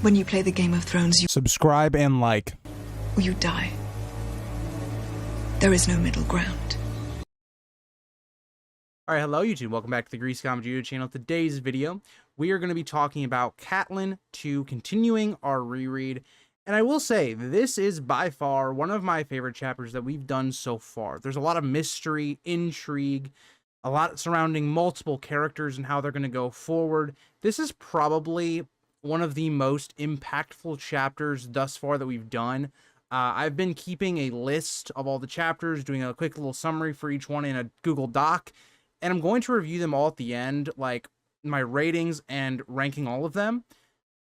When you play the Game of Thrones, you Subscribe and like. or you die. There is no middle ground. Alright, hello YouTube, welcome back to the Grease Comedy YouTube channel. Today's video, we are going to be talking about Catelyn II, continuing our reread. And I will say, this is by far one of my favorite chapters that we've done so far. There's a lot of mystery, intrigue, a lot surrounding multiple characters and how they're going to go forward. This is probably one of the most impactful chapters thus far that we've done. I've been keeping a list of all the chapters, doing a quick little summary for each one in a Google Doc, and I'm going to review them all at the end, like my ratings and ranking all of them.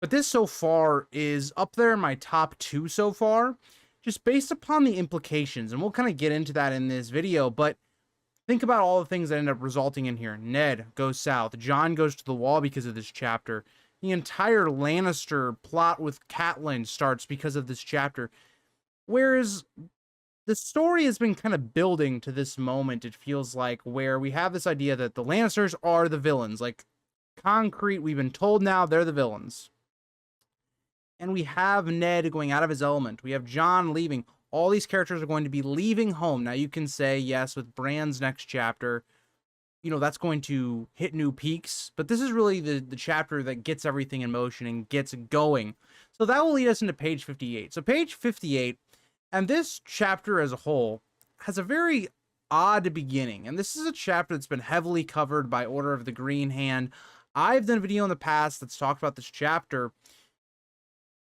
But this so far is up there in my top 2 so far, just based upon the implications, and we'll kind of get into that in this video. But think about all the things that end up resulting in here. Ned goes south, Jon goes to the wall because of this chapter. The entire Lannister plot with Catelyn starts because of this chapter. Whereas the story has been kind of building to this moment, it feels like, where we have this idea that the Lannisters are the villains. Like, concrete, we've been told now they're the villains. And we have Ned going out of his element. We have Jon leaving. All these characters are going to be leaving home. Now, you can say, yes, with Bran's next chapter, you know, that's going to hit new peaks, but this is really the chapter that gets everything in motion and gets going. So that will lead us into page 58. So page 58, and this chapter as a whole has a very odd beginning. And this is a chapter that's been heavily covered by Order of the Green Hand. I've done a video in the past that's talked about this chapter.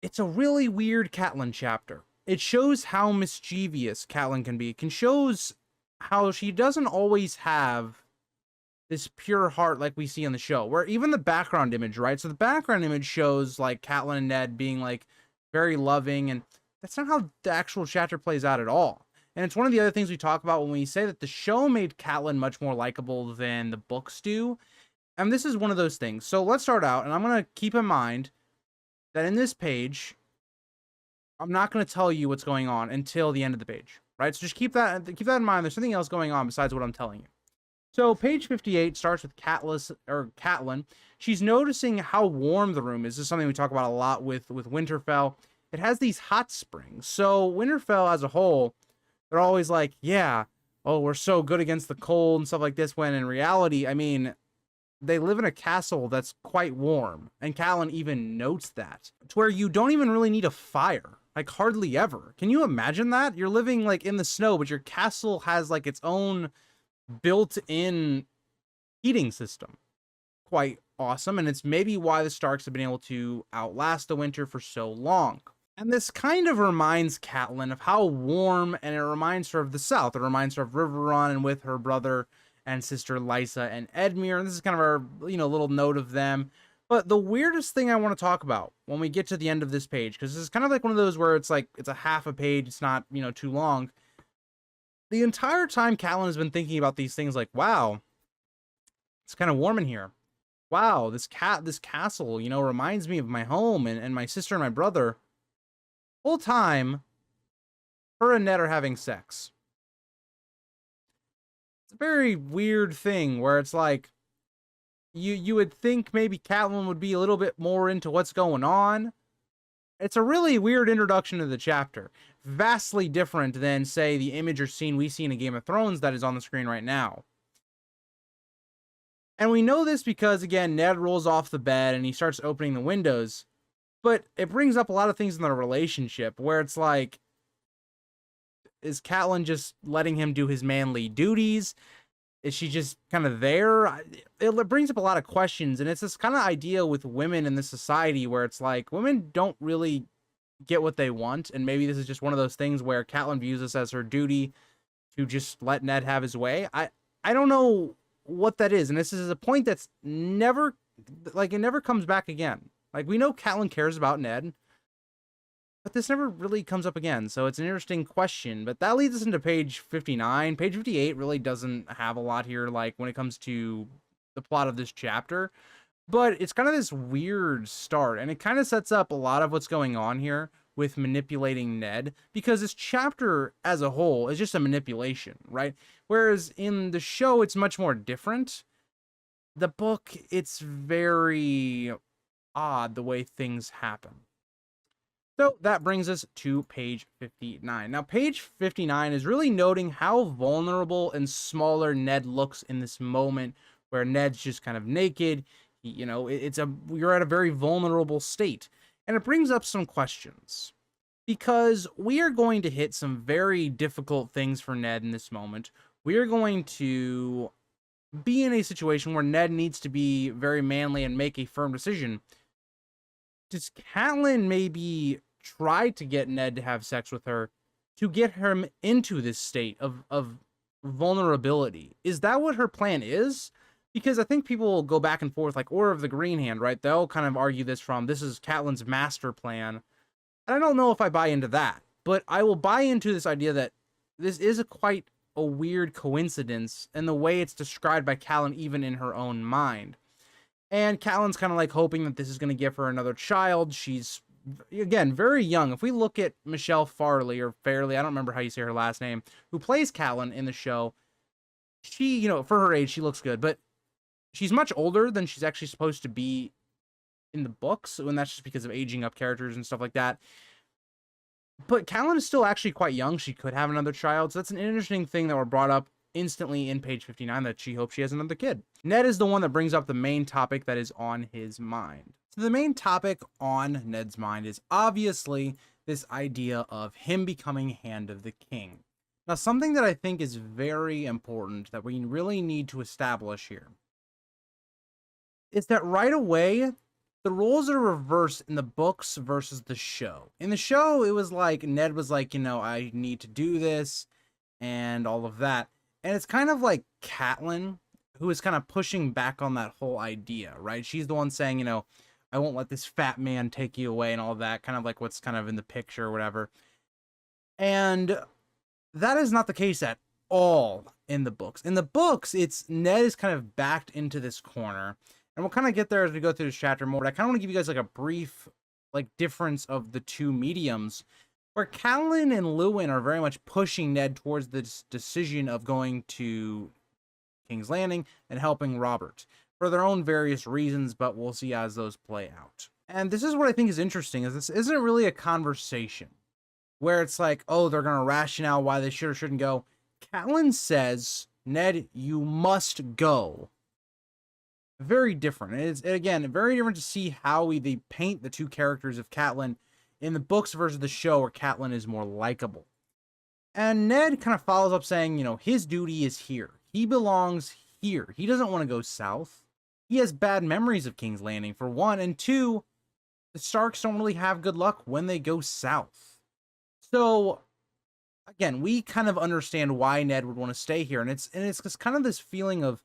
It's a really weird Catelyn chapter. It shows how mischievous Catelyn can be. It shows how she doesn't always have this pure heart like we see on the show, where even the background image, right? So the background image shows like Catelyn and Ned being like very loving, and that's not how the actual chapter plays out at all. And it's one of the other things we talk about when we say that the show made Catelyn much more likable than the books do. And this is one of those things. So let's start out, and I'm going to keep in mind that in this page, I'm not going to tell you what's going on until the end of the page, right? So just keep that in mind. There's something else going on besides what I'm telling you. So page 58 starts with Catelyn. She's noticing how warm the room is. This is something we talk about a lot with Winterfell. It has these hot springs. So Winterfell as a whole, they're always like, yeah, oh, we're so good against the cold and stuff like this, when in reality, I mean, they live in a castle that's quite warm. And Catelyn even notes that. It's where you don't even really need a fire. Like, hardly ever. Can you imagine that? You're living like in the snow, but your castle has like its own built-in heating system. Quite awesome, and it's maybe why the Starks have been able to outlast the winter for so long. And this kind of reminds Catelyn of how warm, and it reminds her of the South. It reminds her of Riverrun and with her brother and sister Lysa and Edmure, and this is kind of our, you know, little note of them. But the weirdest thing I want to talk about when we get to the end of this page, because this is kind of like one of those where it's like, it's a half a page, it's not, you know, too long. The entire time Catelyn has been thinking about these things like, wow, it's kind of warm in here. Wow, this castle, you know, reminds me of my home and my sister and my brother. Whole time, her and Ned are having sex. It's a very weird thing where it's like, you would think maybe Catelyn would be a little bit more into what's going on. It's a really weird introduction to the chapter. Vastly different than, say, the image or scene we see in a Game of Thrones that is on the screen right now. And we know this because, again, Ned rolls off the bed and he starts opening the windows. But it brings up a lot of things in their relationship where it's like, is Catelyn just letting him do his manly duties? Is she just kind of there? It brings up a lot of questions, and it's this kind of idea with women in this society where it's like, women don't really get what they want, and maybe this is just one of those things where Catelyn views this as her duty to just let Ned have his way. I don't know what that is, and this is a point that's never, like, it never comes back again. Like, we know Catelyn cares about Ned, but this never really comes up again, so it's an interesting question. But that leads us into page 59. Page 58 really doesn't have a lot here, like, when it comes to the plot of this chapter. But it's kind of this weird start, and it kind of sets up a lot of what's going on here with manipulating Ned, because this chapter as a whole is just a manipulation, right? Whereas in the show, it's much more different. The book, it's very odd the way things happen. So that brings us to page 59. Now, page 59 is really noting how vulnerable and smaller Ned looks in this moment where Ned's just kind of naked. You're at a very vulnerable state. And it brings up some questions because we are going to hit some very difficult things for Ned in this moment. We are going to be in a situation where Ned needs to be very manly and make a firm decision. Does Catelyn maybe try to get Ned to have sex with her to get him into this state of vulnerability? Is that what her plan is? Because I think people will go back and forth, like Order of the Green Hand, right? They'll kind of argue this from, this is Catelyn's master plan. And I don't know if I buy into that, but I will buy into this idea that this is quite a weird coincidence in the way it's described by Catelyn, even in her own mind. And Catelyn's kind of like hoping that this is going to give her another child. She's, again, very young. If we look at Michelle Farley, or Fairley, I don't remember how you say her last name, who plays Catelyn in the show, she, for her age, she looks good, but she's much older than she's actually supposed to be in the books, and that's just because of aging up characters and stuff like that. But Catelyn is still actually quite young. She could have another child, so that's an interesting thing that were brought up instantly in page 59, that she hopes she has another kid. Ned is the one that brings up the main topic that is on his mind. So the main topic on Ned's mind is obviously this idea of him becoming Hand of the King. Now, something that I think is very important that we really need to establish here is that right away, the roles are reversed in the books versus the show. In the show, it was like Ned was like, I need to do this and all of that. And it's kind of like Catelyn, who is kind of pushing back on that whole idea, right? She's the one saying, I won't let this fat man take you away and all of that, kind of like what's kind of in the picture or whatever. And that is not the case at all in the books. In the books, it's Ned is kind of backed into this corner. And we'll kind of get there as we go through this chapter more. But I kind of want to give you guys like a brief difference of the two mediums, where Catelyn and Lewin are very much pushing Ned towards this decision of going to King's Landing and helping Robert for their own various reasons, but we'll see as those play out. And this is what I think is interesting, is this isn't really a conversation where it's like, oh, they're going to rationale why they should or shouldn't go. Catelyn says, Ned, you must go. Very different. It's, again, very different to see how they paint the two characters of Catelyn in the books versus the show, where Catelyn is more likable. And Ned kind of follows up saying, his duty is here. He belongs here. He doesn't want to go south. He has bad memories of King's Landing, for one, and two, the Starks don't really have good luck when they go south. So, again, we kind of understand why Ned would want to stay here, and it's just kind of this feeling of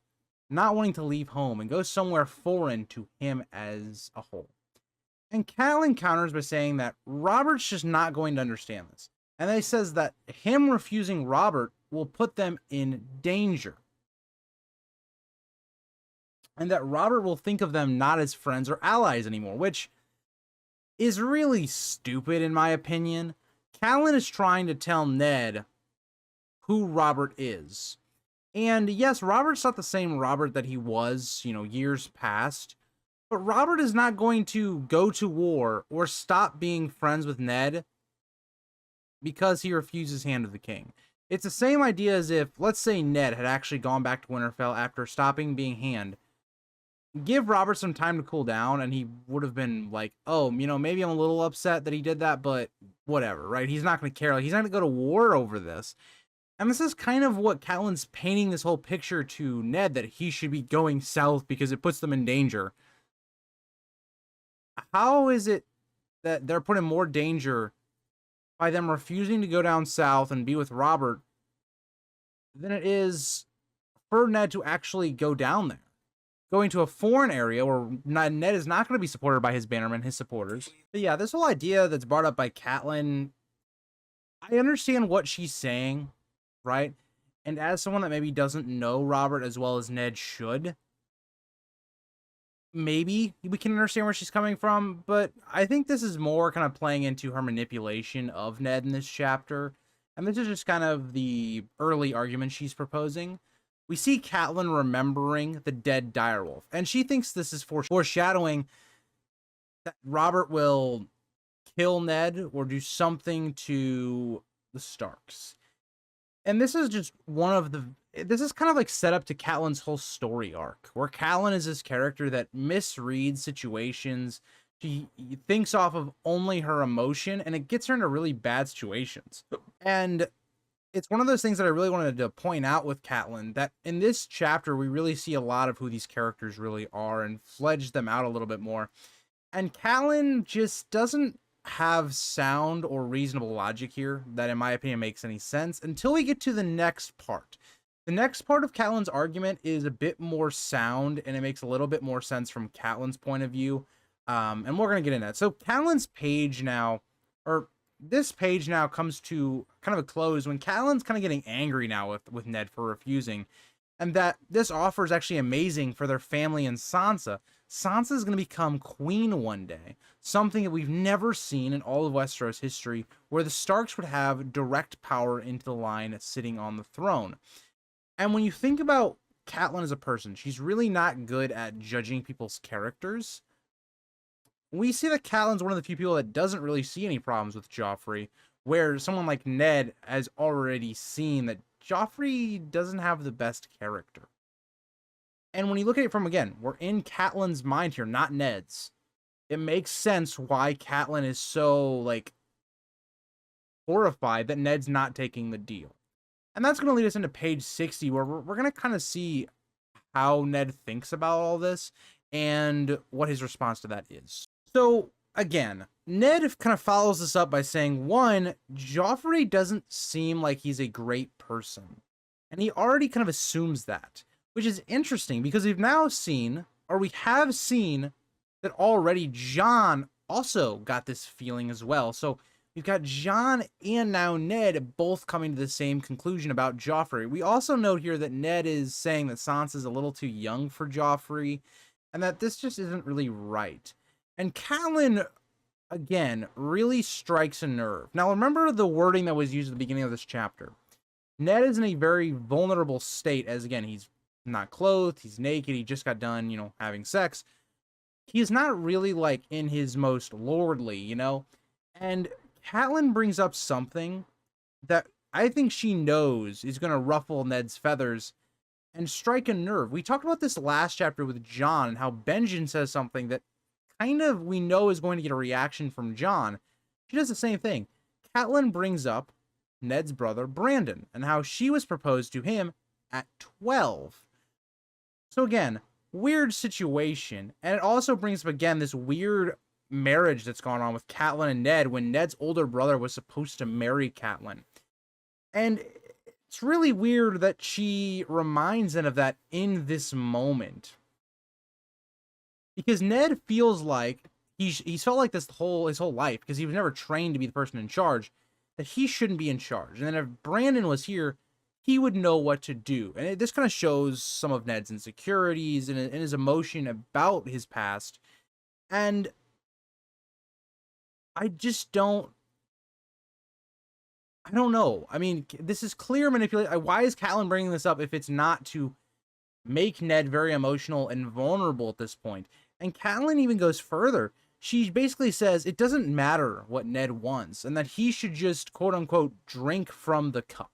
not wanting to leave home and go somewhere foreign to him as a whole. And Catelyn counters by saying that Robert's just not going to understand this. And he says that him refusing Robert will put them in danger. And that Robert will think of them not as friends or allies anymore, which is really stupid in my opinion. Catelyn is trying to tell Ned who Robert is. And yes, Robert's not the same Robert that he was, years past. But Robert is not going to go to war or stop being friends with Ned because he refuses Hand of the King. It's the same idea as if, let's say, Ned had actually gone back to Winterfell after stopping being Hand. Give Robert some time to cool down, and he would have been like, oh, maybe I'm a little upset that he did that, but whatever, right? He's not going to care. He's not going to go to war over this. And this is kind of what Catelyn's painting this whole picture to Ned, that he should be going south because it puts them in danger. How is it that they're put in more danger by them refusing to go down south and be with Robert than it is for Ned to actually go down there? Going to a foreign area where Ned is not going to be supported by his bannermen, his supporters. But yeah, this whole idea that's brought up by Catelyn, I understand what she's saying, right? And as someone that maybe doesn't know Robert as well as Ned should, maybe we can understand where she's coming from, but I think this is more kind of playing into her manipulation of Ned in this chapter. And this is just kind of the early argument she's proposing. We see Catelyn remembering the dead direwolf, and she thinks this is foreshadowing that Robert will kill Ned or do something to the Starks. And this is just one of the, this is kind of like set up to Catelyn's whole story arc, where Catelyn is this character that misreads situations. She thinks off of only her emotion, and it gets her into really bad situations. And it's one of those things that I really wanted to point out with Catelyn, that in this chapter, we really see a lot of who these characters really are and fledge them out a little bit more. And Catelyn just doesn't have sound or reasonable logic here that, in my opinion, makes any sense until we get to the next part. The next part of Catelyn's argument is a bit more sound, and it makes a little bit more sense from Catelyn's point of view. And we're going to get into that. So Catelyn's page now, or this page now, comes to kind of a close when Catelyn's kind of getting angry now with Ned for refusing. And that this offer is actually amazing for their family and Sansa. Sansa is going to become queen one day. Something that we've never seen in all of Westeros history, where the Starks would have direct power into the line sitting on the throne. And when you think about Catelyn as a person, she's really not good at judging people's characters. We see that Catelyn's one of the few people that doesn't really see any problems with Joffrey, where someone like Ned has already seen that Joffrey doesn't have the best character. And when you look at it from, again, we're in Catelyn's mind here, not Ned's. It makes sense why Catelyn is so, like, horrified that Ned's not taking the deal. And that's going to lead us into page 60, where we're going to kind of see how Ned thinks about all this and what his response to that is. So, again, Ned kind of follows this up by saying, one, Joffrey doesn't seem like he's a great person. And he already kind of assumes that, which is interesting because we have seen that already Jon also got this feeling as well. So we've got Jon and now Ned both coming to the same conclusion about Joffrey. We also note here that Ned is saying that Sansa's a little too young for Joffrey and that this just isn't really right. And Catelyn, again, really strikes a nerve. Now, remember the wording that was used at the beginning of this chapter. Ned is in a very vulnerable state, as, again, he's not clothed, he's naked, he just got done, having sex. He is not really, like, in his most lordly, And Catelyn brings up something that I think she knows is going to ruffle Ned's feathers and strike a nerve. We talked about this last chapter with Jon and how Benjen says something that kind of we know is going to get a reaction from Jon. She does the same thing. Catelyn brings up Ned's brother Brandon and how she was proposed to him at 12. So again, weird situation. And it also brings up, again, this weird marriage that's gone on with Catelyn and Ned when Ned's older brother was supposed to marry Catelyn. And it's really weird that she reminds them of that in this moment. Because Ned feels like he's felt like this his whole life, because he was never trained to be the person in charge, that he shouldn't be in charge. And then if Brandon was here, he would know what to do. And this kind of shows some of Ned's insecurities and his emotion about his past. And I don't know. I mean, this is clear manipulation. Why is Catelyn bringing this up if it's not to make Ned very emotional and vulnerable at this point? And Catelyn even goes further. She basically says it doesn't matter what Ned wants and that he should just, quote unquote, drink from the cup.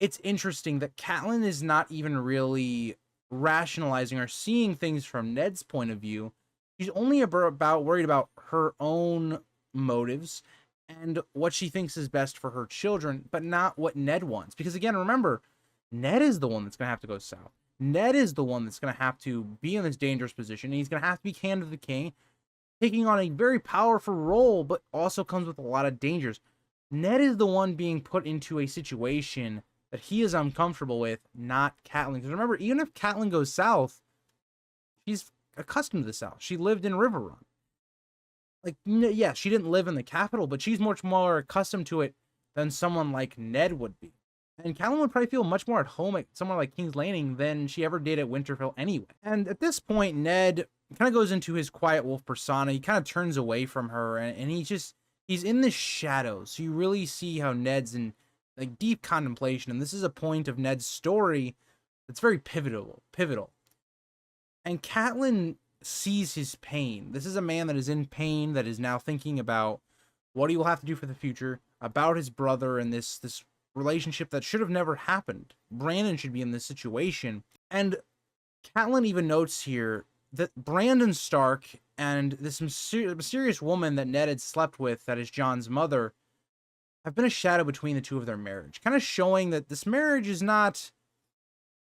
It's interesting that Catelyn is not even really rationalizing or seeing things from Ned's point of view. She's only worried about her own motives and what she thinks is best for her children, but not what Ned wants. Because again, remember, Ned is the one that's going to have to go south. Ned is the one that's going to have to be in this dangerous position, and he's going to have to be Hand of the King, taking on a very powerful role, but also comes with a lot of dangers. Ned is the one being put into a situation that he is uncomfortable with, not Catelyn. Because remember, even if Catelyn goes south, she's accustomed to the south. She lived in Riverrun. Like, yeah, she didn't live in the capital, but she's much more accustomed to it than someone like Ned would be. And Catelyn would probably feel much more at home at somewhere like King's Landing than she ever did at Winterfell anyway. And at this point, Ned kind of goes into his quiet wolf persona. He kind of turns away from her, and he's in the shadows. So you really see how Ned's in like deep contemplation. And this is a point of Ned's story that's very pivotal. And Catelyn sees his pain. This is a man that is in pain, that is now thinking about what he will have to do for the future, about his brother, and this relationship that should have never happened. Brandon should be in this situation. And Catelyn even notes here that Brandon Stark and this mysterious woman that Ned had slept with, that is Jon's mother, have been a shadow between the two of their marriage, kind of showing that this marriage is not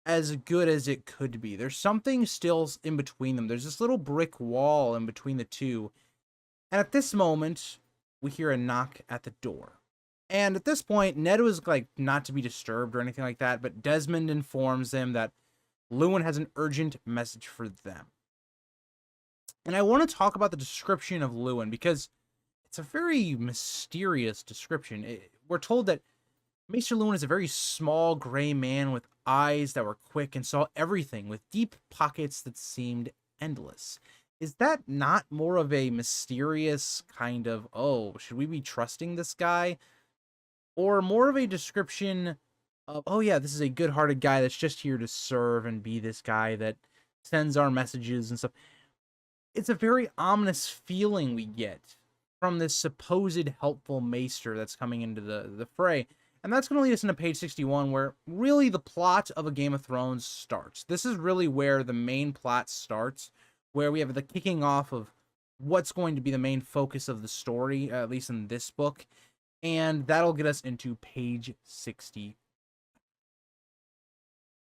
as good as it could be. There's something still in between them. There's this little brick wall in between the two. And at this moment, we hear a knock at the door. And at this point, Ned was like not to be disturbed or anything like that, but Desmond informs them that Luwin has an urgent message for them. And I want to talk about the description of Luwin because it's a very mysterious description. We're told that Maester Luwin is a very small gray man with eyes that were quick and saw everything, with deep pockets that seemed endless. Is that not more of a mysterious kind of, oh, should we be trusting this guy? Or more of a description of, oh yeah, this is a good-hearted guy that's just here to serve and be this guy that sends our messages and stuff. It's a very ominous feeling we get from this supposed helpful maester that's coming into the fray. And that's going to lead us into page 61, where really the plot of A Game of Thrones starts. This is really where the main plot starts, where we have the kicking off of what's going to be the main focus of the story, at least in this book. And that'll get us into page 60.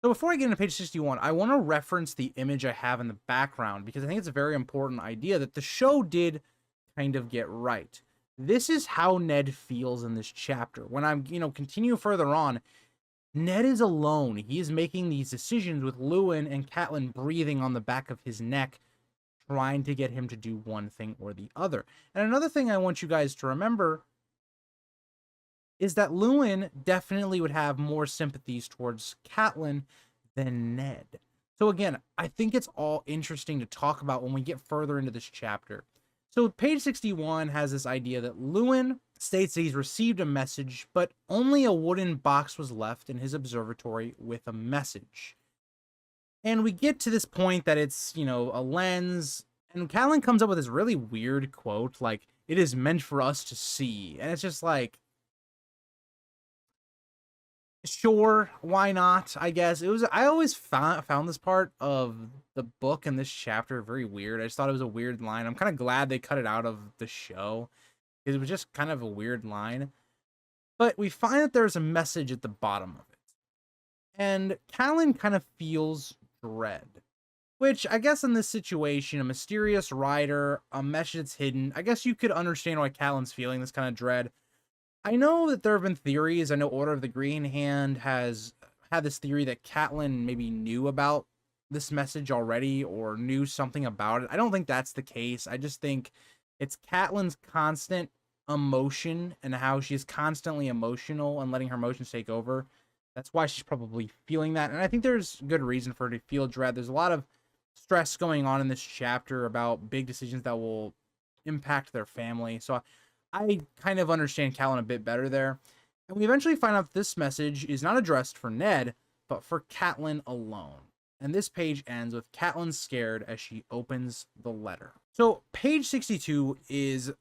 So before I get into page 61, I want to reference the image I have in the background, because I think it's a very important idea that the show did kind of get right. This is how Ned feels in this chapter. When I'm, continue further on, Ned is alone. He is making these decisions with Luwin and Catelyn breathing on the back of his neck, trying to get him to do one thing or the other. And another thing I want you guys to remember is that Luwin definitely would have more sympathies towards Catelyn than Ned. So again, I think it's all interesting to talk about when we get further into this chapter. So page 61 has this idea that Luwin states that he's received a message, but only a wooden box was left in his observatory with a message. And we get to this point that it's, a lens, and Catelyn comes up with this really weird quote, like, "It is meant for us to see." And it's just like, sure, why not? I guess I always found this part of the book and this chapter very weird. I just thought it was a weird line. I'm kind of glad they cut it out of the show, because it was just kind of a weird line. But we find that there's a message at the bottom of it, and Catelyn kind of feels dread, which I guess in this situation, a mysterious rider, a message that's hidden, I guess you could understand why Catelyn's feeling this kind of dread. I know that there have been theories. I know Order of the Green Hand has had this theory that Catelyn maybe knew about this message already or knew something about it. I don't think that's the case. I just think it's Catelyn's constant emotion and how she's constantly emotional and letting her emotions take over. That's why she's probably feeling that. And I think there's good reason for her to feel dread. There's a lot of stress going on in this chapter about big decisions that will impact their family. So I kind of understand Catelyn a bit better there. And we eventually find out that this message is not addressed for Ned, but for Catelyn alone. And this page ends with Catelyn scared as she opens the letter. So page 62 is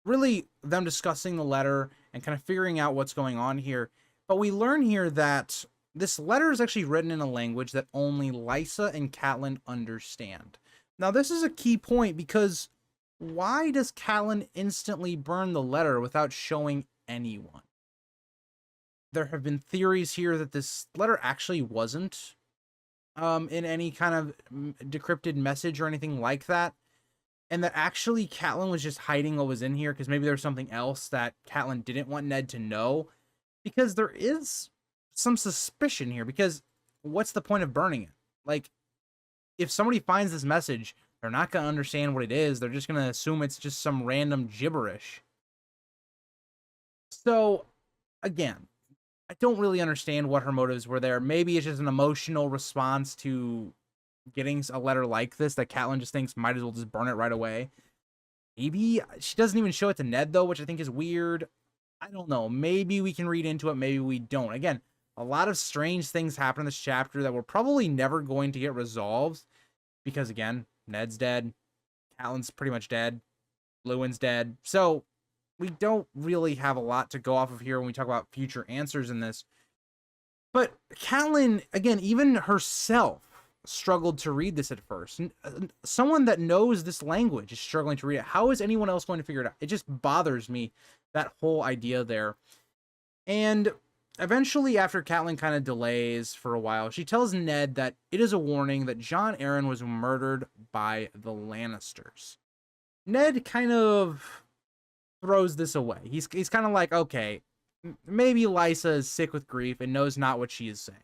really them discussing the letter and kind of figuring out what's going on here. But we learn here that this letter is actually written in a language that only Lysa and Catelyn understand. Now this is a key point, because why does Catelyn instantly burn the letter without showing anyone? There have been theories here that this letter actually wasn't in any kind of decrypted message or anything like that, and that actually Catelyn was just hiding what was in here because maybe there was something else that Catelyn didn't want Ned to know, because there is some suspicion here, because what's the point of burning it? Like, if somebody finds this message, they're not going to understand what it is. They're just going to assume it's just some random gibberish. So, again, I don't really understand what her motives were there. Maybe it's just an emotional response to getting a letter like this that Catelyn just thinks might as well just burn it right away. Maybe she doesn't even show it to Ned, though, which I think is weird. I don't know. Maybe we can read into it. Maybe we don't. Again, a lot of strange things happen in this chapter that we're probably never going to get resolved, because, again, Ned's dead. Catelyn's pretty much dead. Lewin's dead. So we don't really have a lot to go off of here when we talk about future answers in this. But Catelyn, again, even herself struggled to read this at first. Someone that knows this language is struggling to read it. How is anyone else going to figure it out? It just bothers me, that whole idea there. And eventually, after Catelyn kind of delays for a while, she tells Ned that it is a warning that Jon Arryn was murdered by the Lannisters. Ned kind of throws this away. He's kind of like, okay, maybe Lysa is sick with grief and knows not what she is saying,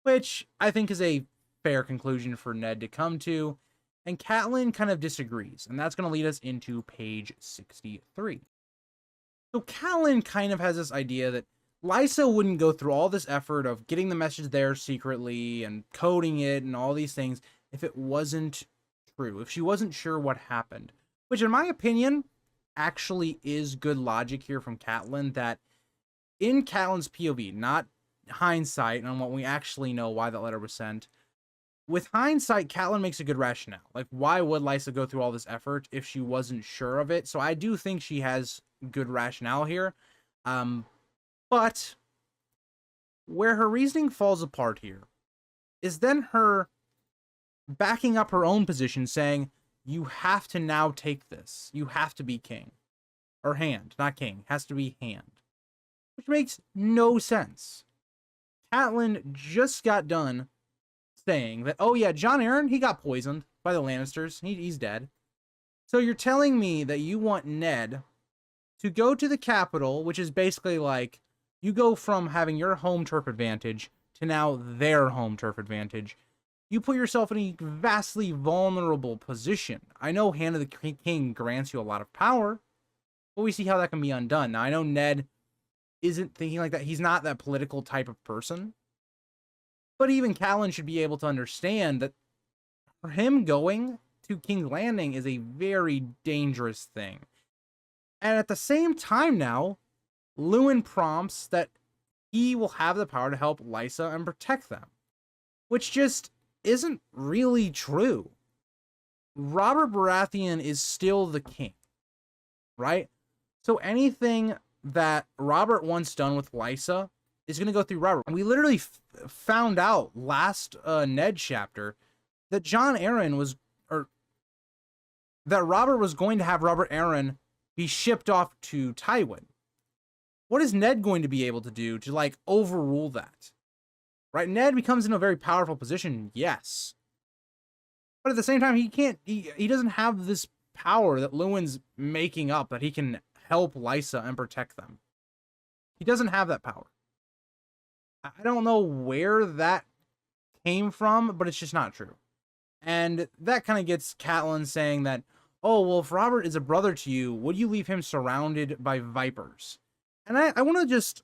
which I think is a fair conclusion for Ned to come to. And Catelyn kind of disagrees, and that's going to lead us into page 63. So Catelyn kind of has this idea that Lysa wouldn't go through all this effort of getting the message there secretly and coding it and all these things if it wasn't true, if she wasn't sure what happened. Which, in my opinion, actually is good logic here from Catelyn, that in Catelyn's POV, not hindsight on what we actually know why that letter was sent, with hindsight, Catelyn makes a good rationale. Like, why would Lysa go through all this effort if she wasn't sure of it? So I do think she has good rationale here. But where her reasoning falls apart here is then her backing up her own position, saying, you have to now take this. You have to be king. Or hand, not king. Has to be hand. Which makes no sense. Catelyn just got done saying that, oh yeah, Jon Arryn, he got poisoned by the Lannisters. He's dead. So you're telling me that you want Ned to go to the capital, which is basically like, you go from having your home turf advantage to now their home turf advantage. You put yourself in a vastly vulnerable position. I know Hand of the King grants you a lot of power, but we see how that can be undone. Now, I know Ned isn't thinking like that. He's not that political type of person. But even Catelyn should be able to understand that for him going to King's Landing is a very dangerous thing. And at the same time now, Lewin prompts that he will have the power to help Lysa and protect them, which just isn't really true. Robert Baratheon is still the king, right? So anything that Robert wants done with Lysa is going to go through Robert. And we literally found out last Ned chapter that Jon Arryn was, or that Robert was going to have Robert Arryn be shipped off to Tywin. What is Ned going to be able to do to, like, overrule that? Right? Ned becomes in a very powerful position, yes. But at the same time, he doesn't have this power that Lewin's making up, that he can help Lysa and protect them. He doesn't have that power. I don't know where that came from, but it's just not true. And that kind of gets Catelyn saying that, oh, well, if Robert is a brother to you, would you leave him surrounded by vipers? And I want to just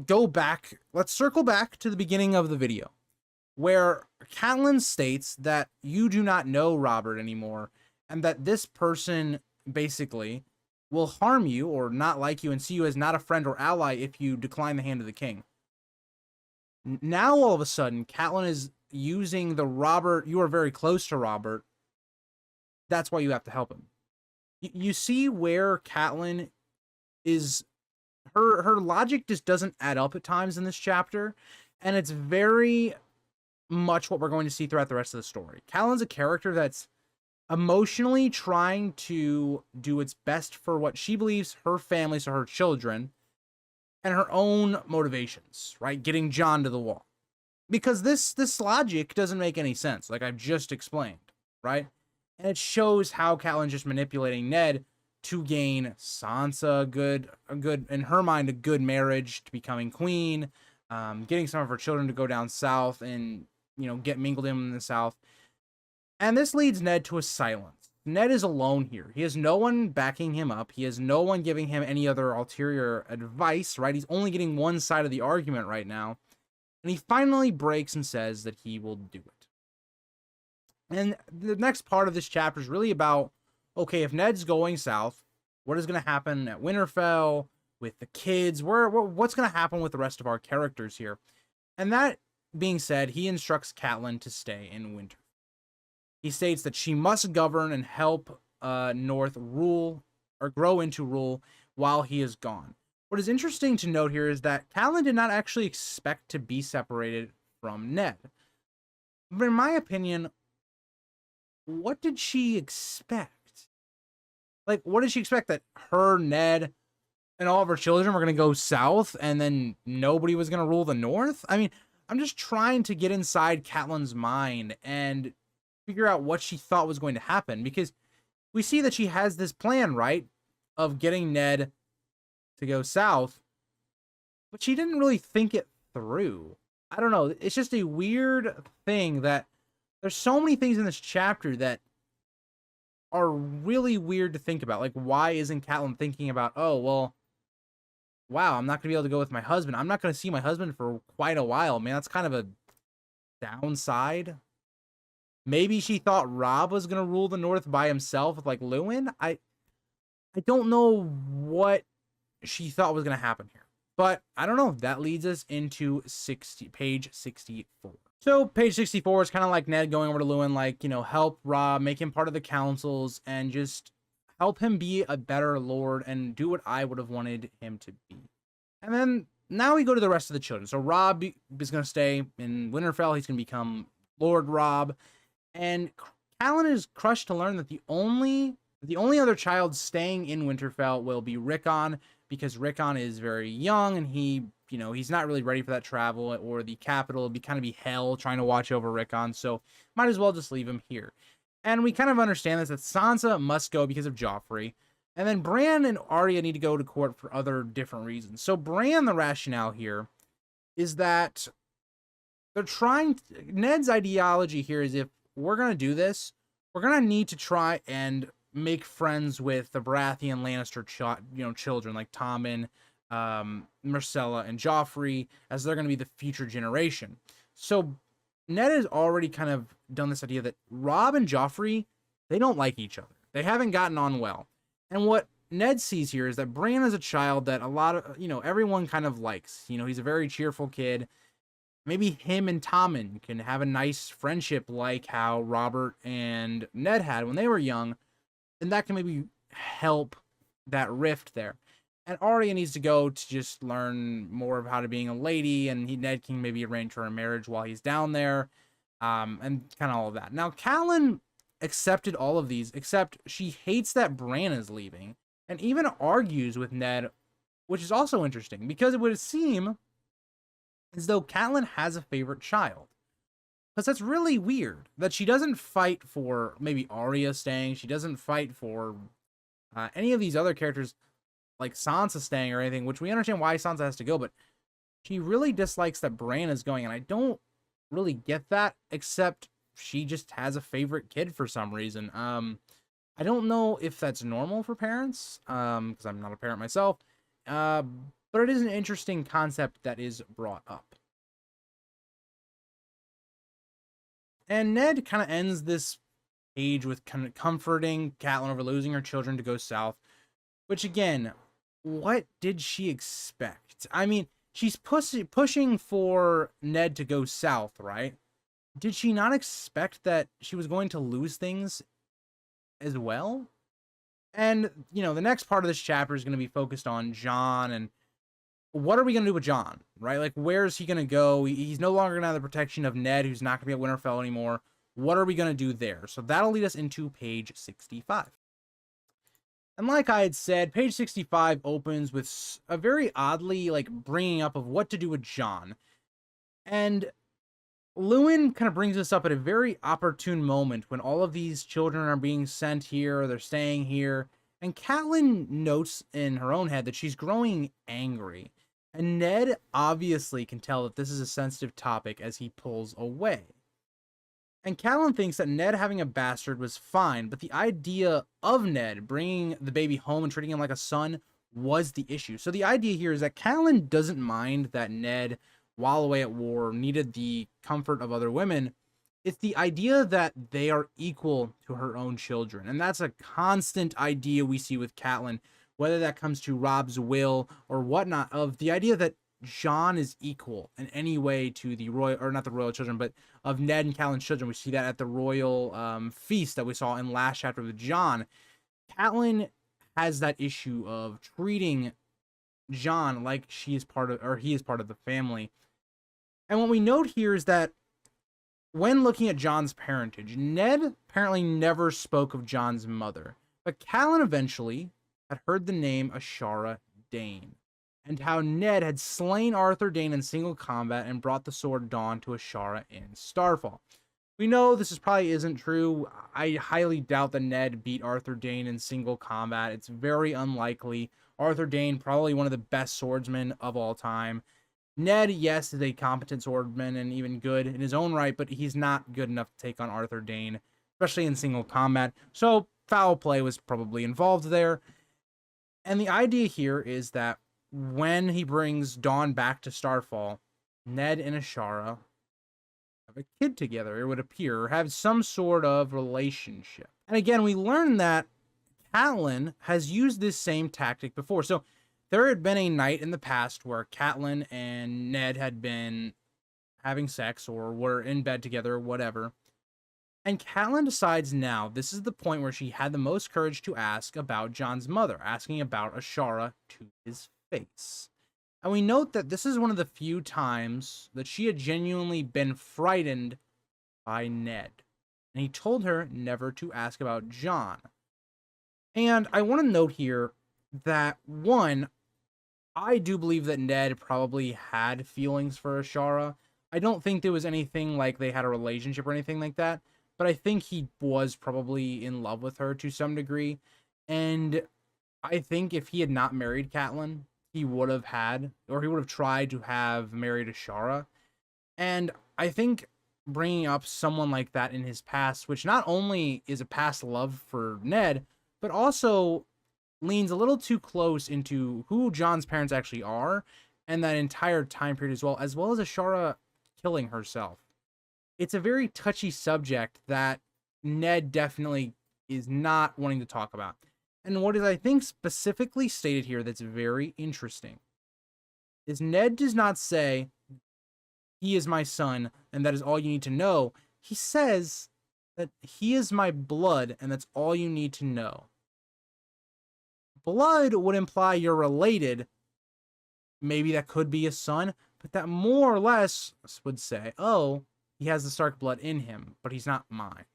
go back. Let's circle back to the beginning of the video, where Catelyn states that you do not know Robert anymore, and that this person basically will harm you or not like you and see you as not a friend or ally if you decline the hand of the king. Now, all of a sudden, Catelyn is using the Robert, you are very close to Robert, that's why you have to help him. You see where Catelyn is, her logic just doesn't add up at times in this chapter, and it's very much what we're going to see throughout the rest of the story. Catelyn's a character that's emotionally trying to do its best for what she believes her family, so her children, and her own motivations, right? Getting Jon to the wall. Because this logic doesn't make any sense, like I've just explained, right? And it shows how Catelyn's just manipulating Ned to gain Sansa a good, in her mind, a good marriage, to becoming queen, getting some of her children to go down south and, you know, get mingled in the south. And this leads Ned to a silence. Ned is alone here. He has no one backing him up. He has no one giving him any other ulterior advice, right? He's only getting one side of the argument right now. And he finally breaks and says that he will do it. And the next part of this chapter is really about, okay, if Ned's going south, what is going to happen at Winterfell with the kids? What's going to happen with the rest of our characters here? And that being said, he instructs Catelyn to stay in Winterfell. He states that she must govern and help North rule or grow into rule while he is gone. What is interesting to note here is that Catelyn did not actually expect to be separated from Ned. But in my opinion, what did she expect? Like, what did she expect? That her, Ned, and all of her children were going to go south and then nobody was going to rule the north? I mean, I'm just trying to get inside Catelyn's mind and figure out what she thought was going to happen, because we see that she has this plan, right, of getting Ned to go south, but she didn't really think it through. I don't know. It's just a weird thing that there's so many things in this chapter that are really weird to think about. Like, why isn't Catelyn thinking about, oh, well, wow, I'm not going to be able to go with my husband. I'm not going to see my husband for quite a while, man. That's kind of a downside. Maybe she thought Robb was going to rule the North by himself with, like, Lewin. I don't know what she thought was going to happen here. But I don't know. That leads us into page 64. So page 64 is kind of like Ned going over to Lewin, like, you know, help Robb, make him part of the councils, and just help him be a better lord and do what I would have wanted him to be. And then now we go to the rest of the children. So Robb is going to stay in Winterfell. He's going to become Lord Robb. And Catelyn is crushed to learn that the only other child staying in Winterfell will be Rickon, because Rickon is very young and he, you know, he's not really ready for that travel, or the capital would be hell trying to watch over Rickon. So might as well just leave him here. And we kind of understand this, that Sansa must go because of Joffrey. And then Bran and Arya need to go to court for other different reasons. So Bran, the rationale here is that they're Ned's ideology here is, if we're going to do this, we're going to need to try and make friends with the Baratheon Lannister children, like Tommen, Myrcella, and Joffrey, as they're going to be the future generation. So Ned has already kind of done this idea that Robb and Joffrey, they don't like each other. They haven't gotten on well. And what Ned sees here is that Bran is a child that a lot of, everyone kind of likes. He's a very cheerful kid. Maybe him and Tommen can have a nice friendship like how Robert and Ned had when they were young. And that can maybe help that rift there. And Arya needs to go to just learn more of how to being a lady, and Ned can maybe arrange her a marriage while he's down there, and kind of all of that. Now, Catelyn accepted all of these, except she hates that Bran is leaving, and even argues with Ned, which is also interesting, because it would seem as though Catelyn has a favorite child. Because that's really weird, that she doesn't fight for maybe Arya staying, she doesn't fight for any of these other characters, like Sansa staying or anything, which we understand why Sansa has to go, but she really dislikes that Bran is going, and I don't really get that, except she just has a favorite kid for some reason. I don't know if that's normal for parents, because I'm not a parent myself, but it is an interesting concept that is brought up. And Ned kind of ends this page with kind of comforting Catelyn over losing her children to go south, which again, what did she expect? I mean, she's pushing for Ned to go south, right? Did she not expect that she was going to lose things as well? And, the next part of this chapter is going to be focused on Jon, and what are we going to do with Jon, right? Like, where is he going to go? He's no longer going to have the protection of Ned, who's not going to be at Winterfell anymore. What are we going to do there? So that'll lead us into page 65. And like I had said, page 65 opens with a very oddly, bringing up of what to do with Jon. And Lewin kind of brings this up at a very opportune moment when all of these children are being sent here, or they're staying here. And Catelyn notes in her own head that she's growing angry. And Ned obviously can tell that this is a sensitive topic as he pulls away. And Catelyn thinks that Ned having a bastard was fine, but the idea of Ned bringing the baby home and treating him like a son was the issue. So the idea here is that Catelyn doesn't mind that Ned, while away at war, needed the comfort of other women. It's the idea that they are equal to her own children. And that's a constant idea we see with Catelyn, whether that comes to Robb's will or whatnot, of the idea that Jon is equal in any way to the royal, or not the royal children, but of Ned and Catelyn's children. We see that at the royal feast that we saw in last chapter with Jon. Catelyn has that issue of treating Jon like she is part of, or he is part of the family. And what we note here is that when looking at Jon's parentage, Ned apparently never spoke of Jon's mother, but Catelyn eventually had heard the name Ashara Dayne, and how Ned had slain Arthur Dayne in single combat and brought the sword Dawn to Ashara in Starfall. We know this probably isn't true. I highly doubt that Ned beat Arthur Dayne in single combat. It's very unlikely. Arthur Dayne, probably one of the best swordsmen of all time. Ned, yes, is a competent swordsman and even good in his own right, but he's not good enough to take on Arthur Dayne, especially in single combat. So foul play was probably involved there. And the idea here is that when he brings Dawn back to Starfall, Ned and Ashara have a kid together, it would appear, or have some sort of relationship. And again, we learn that Catelyn has used this same tactic before. So there had been a night in the past where Catelyn and Ned had been having sex or were in bed together or whatever. And Catelyn decides now, this is the point where she had the most courage to ask about Jon's mother, asking about Ashara to his face. And we note that this is one of the few times that she had genuinely been frightened by Ned. And he told her never to ask about Jon. And I want to note here that, one, I do believe that Ned probably had feelings for Ashara. I don't think there was anything like they had a relationship or anything like that, but I think he was probably in love with her to some degree. And I think if he had not married Catelyn, he would have had, or he would have tried to have married Ashara. And I think bringing up someone like that in his past, which not only is a past love for Ned, but also leans a little too close into who Jon's parents actually are, and that entire time period as well as Ashara killing herself. It's a very touchy subject that Ned definitely is not wanting to talk about. And what is, I think, specifically stated here that's very interesting is Ned does not say, he is my son, and that is all you need to know. He says that he is my blood, and that's all you need to know. Blood would imply you're related. Maybe that could be a son, but that more or less would say, oh, he has the Stark blood in him, but he's not mine.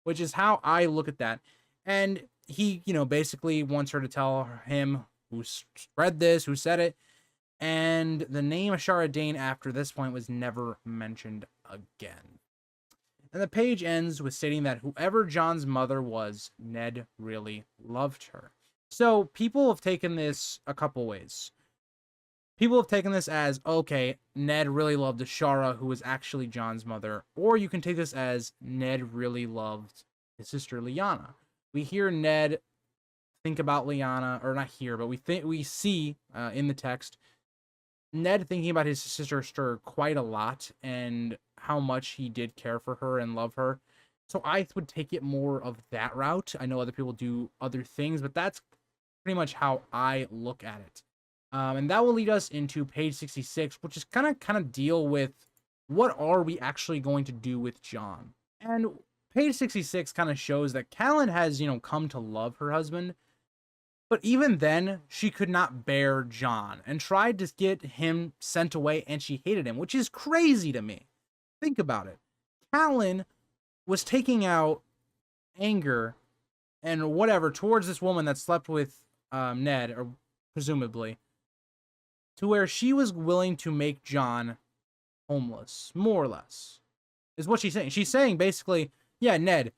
Which is how I look at that. And he, basically wants her to tell him who spread this, who said it. And the name Ashara Dayne after this point was never mentioned again. And the page ends with stating that whoever Jon's mother was, Ned really loved her. So people have taken this a couple ways. People have taken this as, okay, Ned really loved Ashara, who was actually Jon's mother. Or you can take this as Ned really loved his sister Lyanna. We hear Ned think about Lyanna, or not here, but we see in the text Ned thinking about his sister quite a lot and how much he did care for her and love her. So I would take it more of that route. I know other people do other things, but that's pretty much how I look at it. And that will lead us into page 66, which is kind of deal with what are we actually going to do with Jon. And page 66 kind of shows that Catelyn has, come to love her husband. But even then, she could not bear Jon and tried to get him sent away, and she hated him, which is crazy to me. Think about it. Catelyn was taking out anger and whatever towards this woman that slept with Ned, or presumably, to where she was willing to make Jon homeless, more or less, is what she's saying. She's saying basically, yeah, Ned,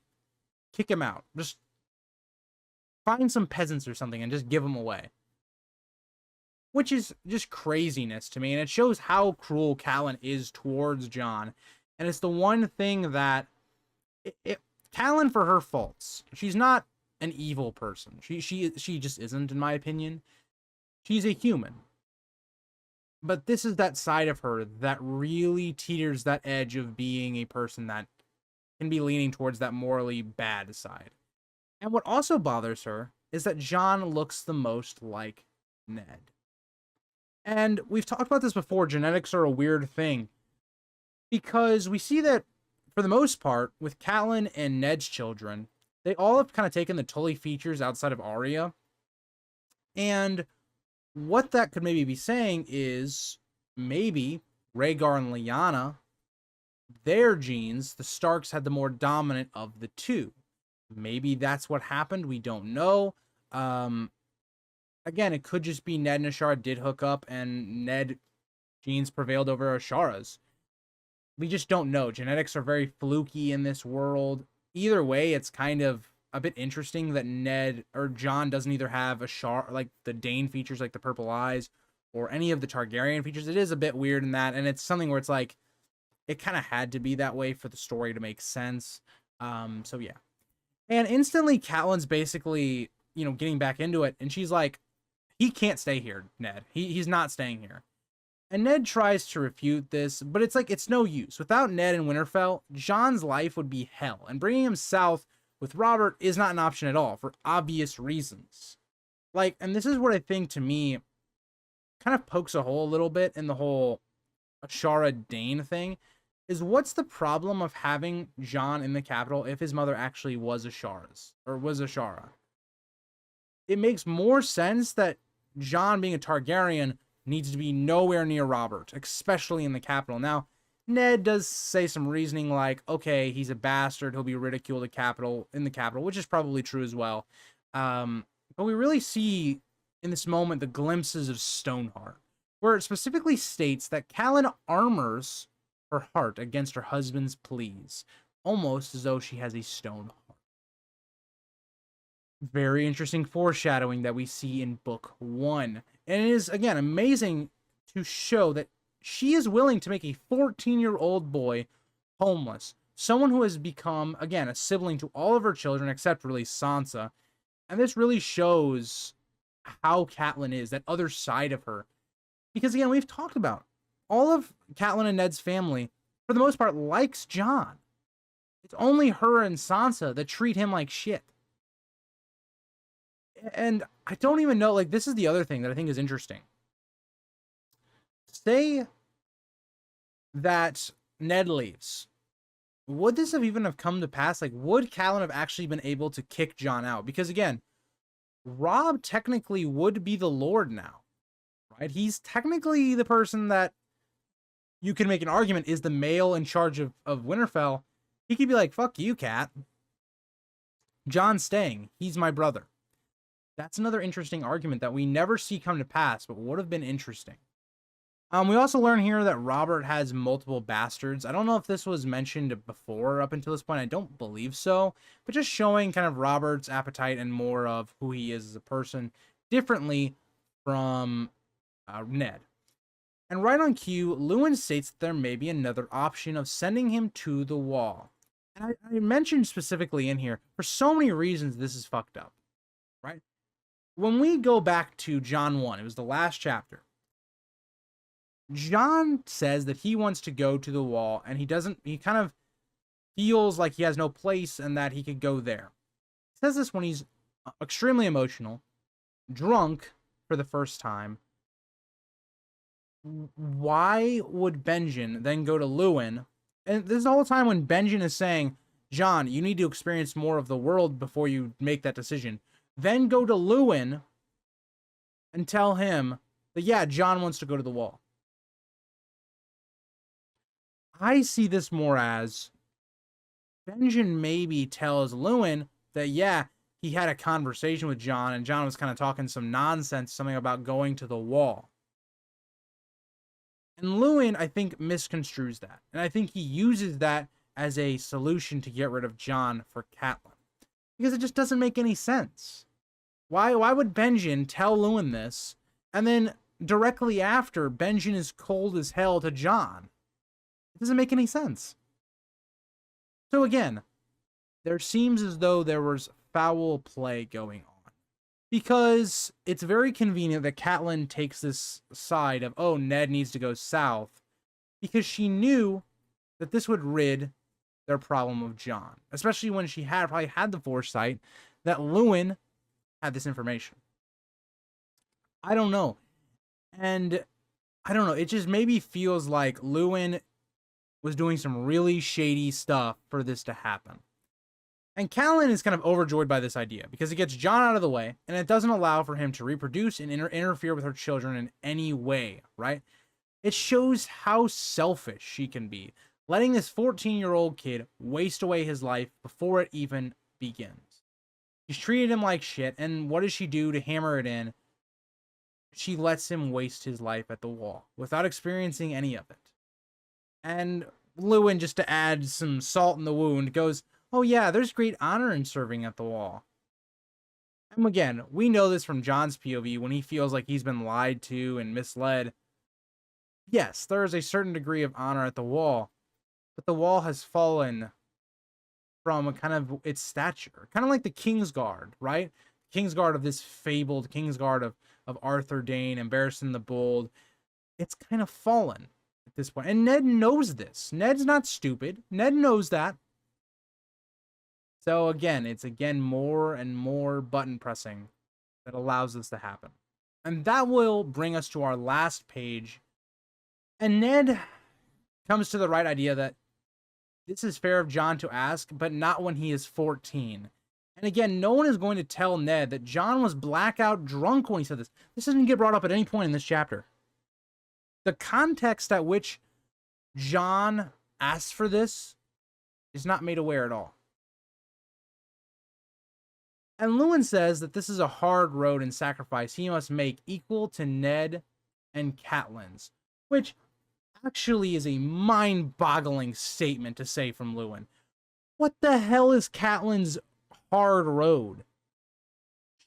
kick him out. Just find some peasants or something and just give them away. Which is just craziness to me, and it shows how cruel Catelyn is towards Jon. And it's the one thing that Catelyn, for her faults, she's not an evil person. She just isn't, in my opinion. She's a human. But this is that side of her that really teeters that edge of being a person that can be leaning towards that morally bad side. And what also bothers her is that Jon looks the most like Ned. And we've talked about this before. Genetics are a weird thing because we see that for the most part with Catelyn and Ned's children, they all have kind of taken the Tully features outside of Arya. And what that could maybe be saying is maybe Rhaegar and Lyanna, their genes, the Starks had the more dominant of the two. Maybe that's what happened. We don't know. Again, it could just be Ned and Ashara did hook up and Ned genes prevailed over Ashara's. We just don't know. Genetics are very fluky in this world. Either way, it's kind of a bit interesting that Ned or Jon doesn't either have Ashara, like the Dane features, like the purple eyes, or any of the Targaryen features. It is a bit weird in that, and it's something where it's like, it kind of had to be that way for the story to make sense. So yeah. And instantly, Catelyn's basically, getting back into it, and she's like, he can't stay here, Ned. He's not staying here. And Ned tries to refute this, but it's like, it's no use. Without Ned and Winterfell, Jon's life would be hell, and bringing him south with Robert is not an option at all, for obvious reasons. Like, and this is what I think, to me, kind of pokes a hole a little bit in the whole Ashara Dane thing, is what's the problem of having Jon in the capital if his mother actually was Ashara? It makes more sense that Jon, being a Targaryen, needs to be nowhere near Robert, especially in the capital. Now, Ned does say some reasoning like, okay, he's a bastard, he'll be ridiculed in the capital, which is probably true as well. But we really see in this moment the glimpses of Stoneheart, where it specifically states that Catelyn armors her heart against her husband's pleas, almost as though she has a stone heart. Very interesting foreshadowing that we see in book 1. And it is, again, amazing to show that she is willing to make a 14-year-old boy homeless. Someone who has become, again, a sibling to all of her children, except really Sansa. And this really shows how Catelyn is, that other side of her. Because, again, we've talked about all of Catelyn and Ned's family, for the most part, likes Jon. It's only her and Sansa that treat him like shit. And I don't even know, like, this is the other thing that I think is interesting. Say that Ned leaves. Would this have even have come to pass? Like, would Catelyn have actually been able to kick Jon out? Because, again, Robb technically would be the Lord now, right? He's technically the person that you can make an argument is the male in charge of Winterfell. He could be like, fuck you, Cat. Jon's staying. He's my brother. That's another interesting argument that we never see come to pass, but would have been interesting. We also learn here that Robert has multiple bastards. I don't know if this was mentioned before up until this point. I don't believe so. But just showing kind of Robert's appetite and more of who he is as a person differently from Ned. And right on cue, Luwin states that there may be another option of sending him to the wall. And I mentioned specifically in here, for so many reasons, this is fucked up, right? When we go back to Jon 1, it was the last chapter. Jon says that he wants to go to the wall, and he kind of feels like he has no place and that he could go there. He says this when he's extremely emotional, drunk for the first time. Why would Benjen then go to Luwin? And this is the whole time when Benjen is saying, Jon, you need to experience more of the world before you make that decision. Then go to Luwin and tell him that, yeah, Jon wants to go to the wall. I see this more as Benjen maybe tells Luwin that, yeah, he had a conversation with Jon, and Jon was kind of talking some nonsense, something about going to the wall. And Luwin, I think, misconstrues that. And I think he uses that as a solution to get rid of Jon for Catelyn. Because it just doesn't make any sense. Why would Benjen tell Luwin this, and then directly after, Benjen is cold as hell to Jon? It doesn't make any sense. So again, there seems as though there was foul play going on. Because it's very convenient that Catelyn takes this side of, oh, Ned needs to go south, because she knew that this would rid their problem of Jon. Especially when she probably had the foresight that Luwin had this information. I don't know. And I don't know, it just maybe feels like Lewin was doing some really shady stuff for this to happen. And Catelyn is kind of overjoyed by this idea because it gets Jon out of the way and it doesn't allow for him to reproduce and interfere with her children in any way, right? It shows how selfish she can be, letting this 14-year-old kid waste away his life before it even begins. She's treated him like shit, and what does she do to hammer it in? She lets him waste his life at the wall without experiencing any of it. And Lewin, just to add some salt in the wound, goes, oh yeah, there's great honor in serving at the wall. And again, we know this from Jon's POV when he feels like he's been lied to and misled. Yes, there is a certain degree of honor at the wall, but the wall has fallen from a kind of its stature. Kind of like the Kingsguard, right? Kingsguard of this fabled Kingsguard of Arthur Dayne and Barristan the Bold. It's kind of fallen at this point. And Ned knows this. Ned's not stupid. Ned knows that. So again, it's more and more button pressing that allows this to happen. And that will bring us to our last page. And Ned comes to the right idea that this is fair of Jon to ask, but not when he is 14. And again, no one is going to tell Ned that Jon was blackout drunk when he said this. This doesn't get brought up at any point in this chapter. The context at which Jon asks for this is not made aware at all. And Lewin says that this is a hard road and sacrifice he must make equal to Ned and Catelyn's, which actually is a mind-boggling statement to say from Lewin. What the hell is Catelyn's hard road?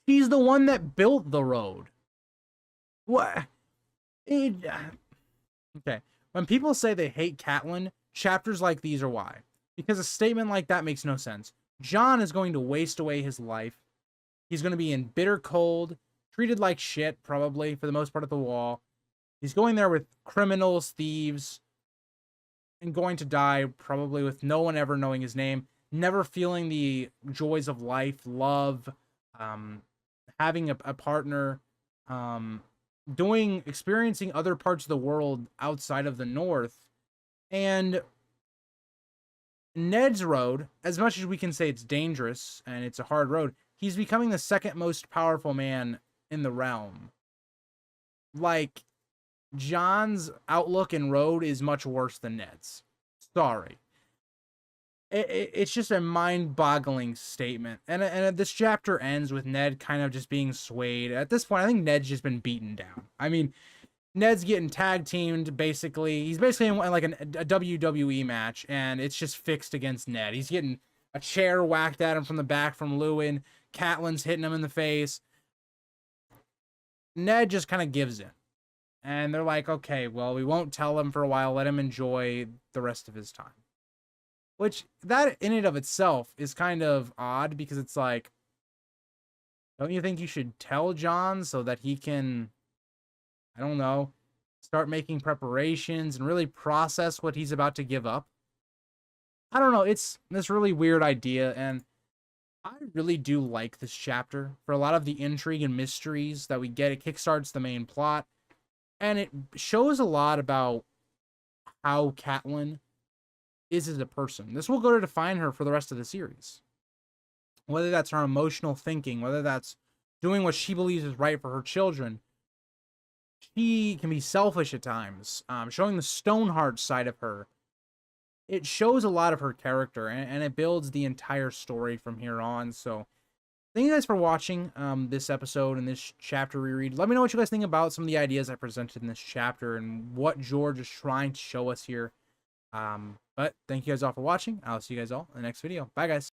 She's the one that built the road. What? Okay. When people say they hate Catelyn, chapters like these are why. Because a statement like that makes no sense. Jon is going to waste away his life. He's going to be in bitter cold, treated like shit, probably, for the most part, at the wall. He's going there with criminals, thieves, and going to die, probably with no one ever knowing his name, never feeling the joys of life, love, having a partner, experiencing other parts of the world outside of the North. And Ned's road, as much as we can say it's dangerous and it's a hard road, he's becoming the second most powerful man in the realm. Like, Jon's outlook and road is much worse than Ned's. Sorry. It's just a mind-boggling statement. And this chapter ends with Ned kind of just being swayed. At this point, I think Ned's just been beaten down. I mean, Ned's getting tag teamed, basically. He's basically in like a WWE match, and it's just fixed against Ned. He's getting a chair whacked at him from the back from Lewin. Catelyn's hitting him in the face. Ned just kind of gives in. And they're like, okay, well, we won't tell him for a while. Let him enjoy the rest of his time. Which, that in and of itself is kind of odd, because it's like, don't you think you should tell Jon so that he can, I don't know, start making preparations and really process what he's about to give up? I don't know, it's this really weird idea, and I really do like this chapter for a lot of the intrigue and mysteries that we get. It kickstarts the main plot, and it shows a lot about how Catelyn is as a person. This will go to define her for the rest of the series. Whether that's her emotional thinking, whether that's doing what she believes is right for her children. She can be selfish at times, showing the Stoneheart side of her. It shows a lot of her character, and it builds the entire story from here on. So, thank you guys for watching this episode and this chapter reread. Let me know what you guys think about some of the ideas I presented in this chapter and what George is trying to show us here. But thank you guys all for watching. I'll see you guys all in the next video. Bye, guys.